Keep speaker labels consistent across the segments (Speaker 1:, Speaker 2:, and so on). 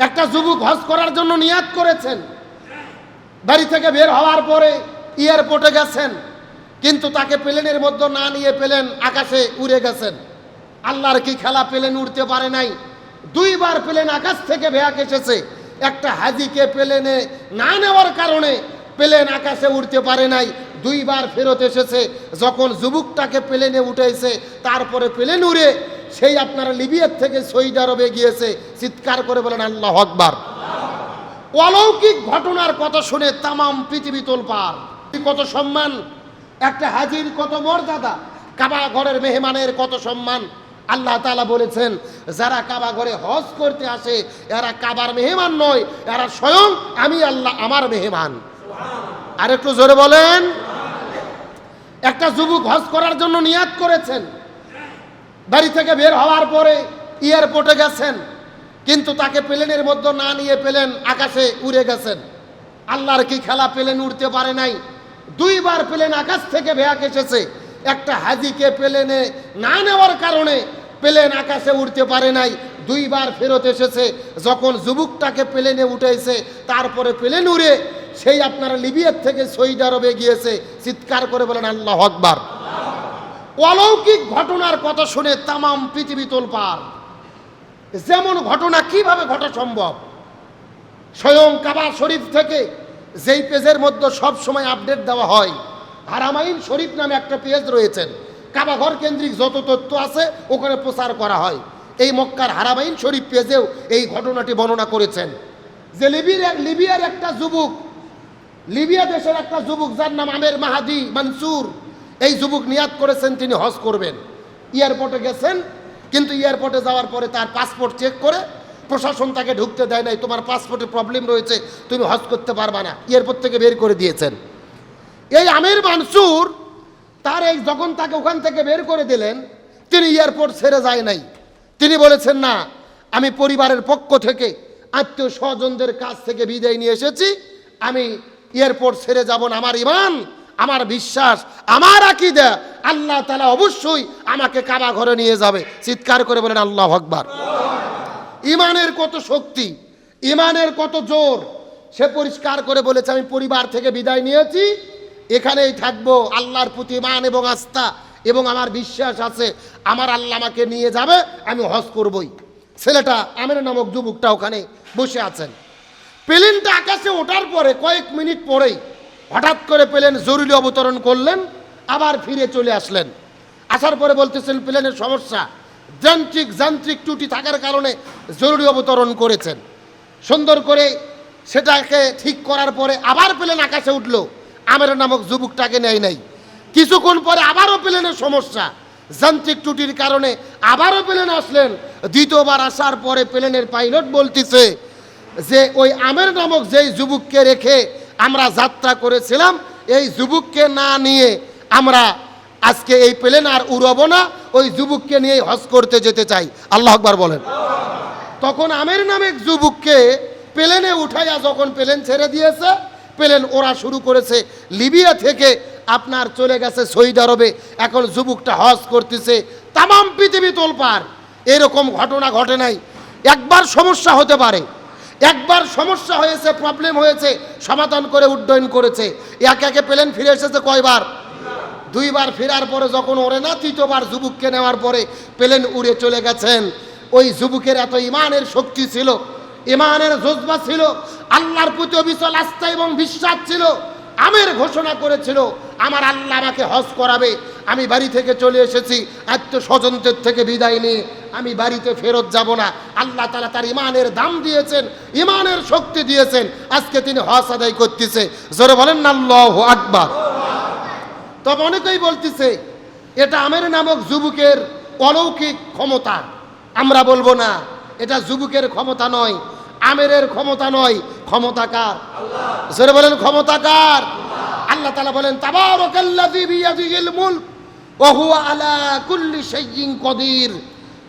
Speaker 1: একটা যুবক হজ করার জন্য নিয়াত করেছেন, বাড়ি থেকে বের হওয়ার পরে এয়ারপোর্টে গেছেন, কিন্তু তাকে প্লেনের মধ্যে না নিয়ে প্লেন আকাশে উড়ে গেছেন। আল্লাহর কি খেলা, প্লেন উড়তে পারে নাই। দুইবার প্লেন আকাশ থেকে ভেয়াক এসেছে। একটা হাজিকে প্লেনে না নেওয়ার কারণে প্লেন আকাশে উড়তে পারে নাই, দুইবার ফেরত এসেছে। যখন যুবকটাকে প্লেনে উঠেছে, তারপরে প্লেন উড়ে সেই আপনারা লিবিয়ার থেকে সৌদি আরবে গিয়েছে। চিৎকার করে বলেন আল্লাহু আকবার। অলৌকিক ঘটনার কথা শুনে তামাম পৃথিবী তোলপাড়। কত সম্মান, একটা হাজির কত মর্যাদা, কাবা ঘরের মেহমানের কত সম্মান। আল্লাহ তাআলা বলেছেন, যারা কাবা ঘরে হজ করতে আসে এরা কাবার মেহমান নয়, এরা স্বয়ং আমি আল্লাহ আমার মেহমান। আর একটু জোরে বলেন। একটা যুবক হজ করার জন্য নিয়াত করেছেন, বাড়ি থেকে বের হওয়ার পরে এয়ারপোর্টে গেছেন, কিন্তু তাকে প্লেনের মধ্যে না নিয়ে প্লেন আকাশে উড়ে গেছেন। আল্লাহর কি খেলা, প্লেন উড়তে পারে নাই। দুইবার প্লেন আকাশ থেকে ভেয়াক এসেছে। একটা হাজিকে প্লেনে না নেওয়ার কারণে প্লেন আকাশে উড়তে পারে নাই, দুইবার ফেরত এসেছে। যখন যুবকটাকে প্লেনে উঠেছে, তারপরে প্লেন উড়ে সেই আপনারা লিবিয়ার থেকে সৌদি আরবে গিয়েছে। চিৎকার করে বলেন আল্লাহু আকবার। অলৌকিক ঘটনার কথা শুনে তামাম পৃথিবী তোলপাড়। যেমন ঘটনা কিভাবে ঘটা সম্ভব? স্বয়ং কাবা শরীফ থেকে যেই পেজের মধ্যে সব সময় আপডেট দেওয়া হয়, হারামাইন শরীফ নামে একটা পেজ রয়েছেন, কাবা ঘর কেন্দ্রিক যত তথ্য আছে ওখানে প্রচার করা হয়। এই মক্কার হারামাইন শরীফ পেজেও এই ঘটনাটি বর্ণনা করেছেন যে লিবিয়ার একটা যুবক, লিবিয়া দেশের একটা যুবক যার নাম আমের মাহাদি মনসুর, এই যুবক নিয়াত করেছেন তিনি হজ করবেন। এয়ারপোর্টে গেছেন, কিন্তু এয়ারপোর্টে যাওয়ার পরে তার পাসপোর্ট চেক করে প্রশাসন তাকে ঢুকতে দেয় নাই। তোমার পাসপোর্টে প্রবলেম রয়েছে, তুমি হজ করতে পারবা না, এয়ারপোর্ট থেকে বের করে দিয়েছেন। এই আমির মানসুর তার এই যখন তাকে ওখান থেকে বের করে দিলেন, তিনি এয়ারপোর্ট ছেড়ে যায় নাই। তিনি বলেছেন, না, আমি পরিবারের পক্ষ থেকে আত্মীয় স্বজনদের কাছ থেকে বিদায় নিয়ে এসেছি, আমি এয়ারপোর্ট ছেড়ে যাব না। আমার ঈমান, আমার বিশ্বাস, আমার আকীদা, আল্লাহ তাআলা অবশ্যই আমাকে কাবা ঘরে নিয়ে যাবে। চিৎকার করে বলেন আল্লাহু আকবার। ঈমানের কত শক্তি, ঈমানের কত জোর। সে পরিষ্কার করে বলেছে, আমি পরিবার থেকে বিদায় নিয়েছি, এখানেই থাকবো। আল্লাহর প্রতি ঈমান এবং আস্থা এবং আমার বিশ্বাস আছে, আমার আল্লাহ আমাকে নিয়ে যাবে, আমি হজ করবই। ছেলেটা আমের নামক যুবকটা ওখানে বসে আছেন। প্লেনটা আকাশে ওঠার পরে কয়েক মিনিট পরেই হঠাৎ করে প্লেন জরুরি অবতরণ করলেন, আবার ফিরে চলে আসলেন। আসার পরে বলতেছেন প্লেনের সমস্যা, যান্ত্রিক ত্রুটি থাকার কারণে জরুরি অবতরণ করেছেন। সুন্দর করে সেটাকে ঠিক করার পরে আবার প্লেন আকাশে উঠলো, আমের নামক যুবকটাকে নেয় নাই। কিছুক্ষণ পরে আবারও প্লেনের সমস্যা, যান্ত্রিক ত্রুটির কারণে আবারও প্লেন আসলেন। দ্বিতীয়বার আসার পরে প্লেনের পাইলট বলতেছে যে ওই আমের নামক যেই যুবককে রেখে আমরা যাত্রা করেছিলাম, এই যুবককে না নিয়ে আমরা আজকে এই প্লেন আর উড়াবো না, ওই যুবককে নিয়ে হজ করতে যেতে চাই। আল্লাহু আকবার বলেন। তখন আমের নামক যুবককে প্লেনে উঠাইয়া যখন প্লেন ছেড়ে দিয়েছে, প্লেন ওরা শুরু করেছে লিবিয়া থেকে আপনার চলে গেছে সৌদি আরবে। এখন যুবকটা হজ করতেছে। তামাম পৃথিবী তোলপাড়। এরকম ঘটনা ঘটে নাই। একবার সমস্যা হতে পারে, একবার সমস্যা হয়েছে, প্রবলেম হয়েছে, সমাধান করে উড্ডয়ন করেছে। একে প্লেন ফিরে এসেছে কয়বার? দুইবার। ফেরার পরে যখন ওরে না, তৃতীয়বার যুবককে নেওয়ার পরে প্লেন উড়ে চলে গেছেন। ওই যুবকের এত ইমানের শক্তি ছিল, ইমানের জজবা ছিল, আল্লাহর প্রতি অবিচল আস্থা এবং বিশ্বাস ছিল। আমের ঘোষণা করেছিল, আমার আল্লাহ আমাকে হজ করাবে। আমি বাড়ি থেকে চলে এসেছি, আত্মীয় স্বজনদের থেকে বিদায় নিয়ে আমি বাড়িতে ফেরত যাব না। আল্লাহ তাআলা তার ইমানের দাম দিয়েছেন, ইমানের শক্তি দিয়েছেন, আজকে তিনি হজ আদায় করতেছে। জোরে বলেন না আল্লাহু আকবার। তবে অনেকেই বলতেছে এটা আমের নামক যুবকের অলৌকিক ক্ষমতা। আমরা বলবো না, এটা যুবকের ক্ষমতা নয়, আমেরের ক্ষমতা নয়। ক্ষমতা কার? আল্লাহ। জোরে বলেন ক্ষমতা কার? আল্লাহ তাআলা বলেন, তাবারাকাল্লাযী বিয়াদিহিল মুলক ওয়া হুয়া আলা কুল্লি শাইইন কদির।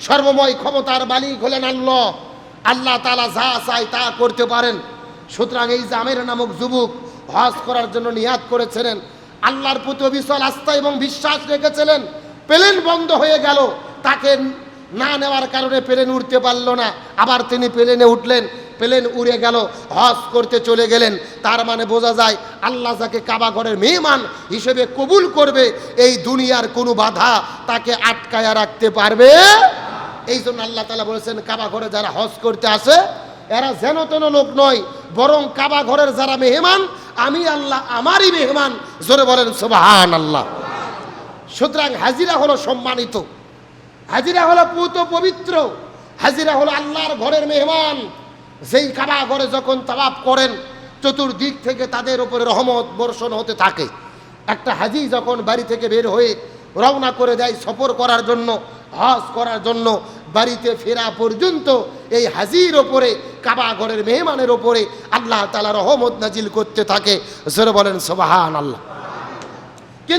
Speaker 1: সর্বময় ক্ষমতার মালিক হলেন আল্লাহ। আল্লাহ তাআলা যা চায় তা করতে পারেন। সুতরাং এই যে আমের নামক যুবক হজ করার জন্য নিয়াত করেছিলেন, আল্লাহর প্রতি অবিচল আস্থা এবং বিশ্বাস রেখেছিলেন। প্লেন বন্ধ হয়ে গেল, তাকে না নেওয়ার কারণে প্লেন উঠতে পারল না। আবার তিনি প্লেনে উঠলেন, প্লেন উড়ে গেল, হজ করতে চলে গেলেন। তার মানে বোঝা যায় আল্লাহ যাকে কাবা ঘরের মেহমান হিসেবে কবুল করবে, এই দুনিয়ার কোনো বাধা তাকে আটকায়া রাখতে পারবে। এই জন্য আল্লাহ তাআলা বলেছেন, কাবা ঘরে যারা হজ করতে আসে এরা যেন তেন লোক নয়, বরং কাবা ঘরের যারা মেহমান, আমি আল্লাহ আমারই মেহমান। জোরে বলেন সুবহানাল্লাহ। সুতরাং হাজিরা হলো সম্মানিত, হাজিরা হলো পুত পবিত্র, হাজিরা হলো আল্লাহর ঘরের মেহমান। যেই কাবা ঘরে যখন তাওয়াফ করেন, চতুর্দিক থেকে তাদের উপরে রহমত বর্ষণ হতে থাকে। একটা হাজি যখন বাড়ি থেকে বের হয়ে রওনা করে দেয় সফর করার জন্য, হজ করার জন্য, বাড়িতে ফেরা পর্যন্ত এই হাজির ওপরে, কাবা ঘরের মেহমানের ওপরে আল্লাহ তাআলা রহমত নাজিল করতে থাকে। জোরে বলেন সুবহানাল্লাহ।